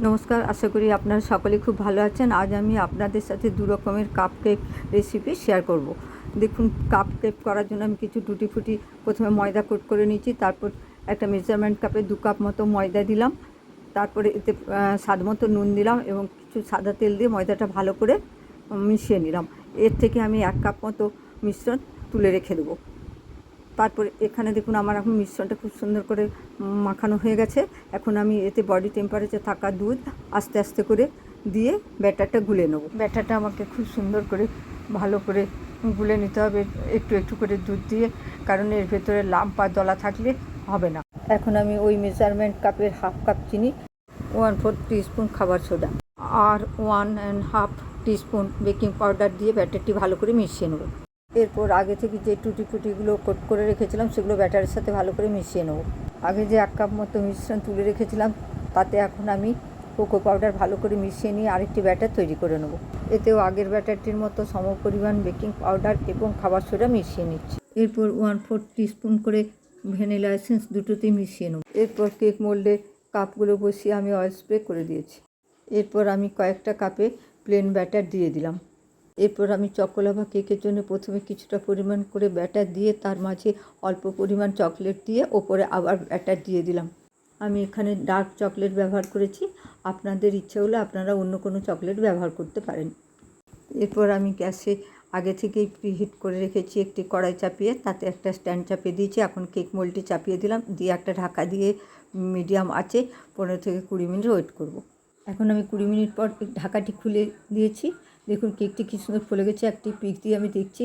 নমস্কার, আশা করি আপনারা সকলে খুব ভালো আছেন। আজ আমি আপনাদের সাথে দু রকমের কাপ কেক রেসিপি শেয়ার করব। দেখুন, কাপ কেক করার জন্য আমি কিছু টুটি ফুটি প্রথমে ময়দা কোট করে নিয়েছি। তারপর একটা মেজারমেন্ট কাপে 2 কাপ মতো ময়দা দিলাম। তারপরে এতে স্বাদ মতো নুন দিলাম এবং কিছু সাদা তেল দিয়ে ময়দাটা ভালো করে মিশিয়ে নিলাম। এর থেকে আমি 1 কাপ মতো মিশ্রণ তুলে রেখে দেবো। তারপরে এখানে দেখুন, আমার এখন মিশ্রণটা খুব সুন্দর করে মাখানো হয়ে গেছে। এখন আমি এতে বডি টেম্পারেচার থাকা দুধ আস্তে আস্তে করে দিয়ে ব্যাটারটা গুলে নেব। ব্যাটারটা আমাকে খুব সুন্দর করে ভালো করে গুলে নিতে হবে, একটু একটু করে দুধ দিয়ে, কারণ এর ভেতরে লাম্প বা দলা থাকলে হবে না। এখন আমি ওই মেজারমেন্ট কাপের হাফ কাপ চিনি, 1/4 টিস্পুন খাবার সোডা আর 1.5 টিস্পুন বেকিং পাউডার দিয়ে ব্যাটারটি ভালো করে মিশিয়ে নেব। এরপর আগে থেকে যে টুটি ফুটিগুলো কোট করে রেখেছিলাম সেগুলো ব্যাটারের সাথে ভালো করে মিশিয়ে নেব। আগে যে 1 কাপ মতো মিশ্রণ তুলে রেখেছিলাম তাতে এখন আমি কোকো পাউডার ভালো করে মিশিয়ে নিয়ে আরেকটি ব্যাটার তৈরি করে নেব। এতেও আগের ব্যাটারটির মতো সমপরিমাণ বেকিং পাউডার এবং খাবার সোডা মিশিয়ে নিচ্ছি। এরপর 1/4 টিস্পুন করে ভ্যানিলা এসেন্স দুটোতেই মিশিয়ে নেব। এরপর কেক মোল্ডে কাপগুলো বসিয়ে আমি অয়েল স্প্রে করে দিয়েছি। এরপর আমি কয়েকটা কাপে প্লেন ব্যাটার দিয়ে দিলাম। এরপর আমি চকোলাভা কেকের জন্য প্রথমে কিছুটা পরিমাণ করে ব্যাটার দিয়ে তার মাঝে অল্প পরিমাণ চকলেট দিয়ে ওপরে আবার ব্যাটার দিয়ে দিলাম। আমি এখানে ডার্ক চকলেট ব্যবহার করেছি, আপনাদের ইচ্ছে হলে আপনারা অন্য কোনো চকলেট ব্যবহার করতে পারেন। এরপর আমি গ্যাসে আগে থেকেই প্রিহিট করে রেখেছি একটি কড়াই চাপিয়ে, তাতে একটা স্ট্যান্ড চাপিয়ে দিয়েছি। এখন কেক মোল্ডটি চাপিয়ে দিলাম, দিয়ে একটা ঢাকা দিয়ে মিডিয়াম আঁচে 15 থেকে 20 মিনিট ওয়েট করব। এখন আমি 20 মিনিট পর ঢাকাটি খুলে দিয়েছি। দেখুন, কেকটি কী সুন্দর ফুলে গেছে। একটি পিক দিয়ে আমি দেখছি,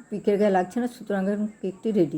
পিকের গায়ে লাগছে না, সুতরাং এখন কেকটি রেডি।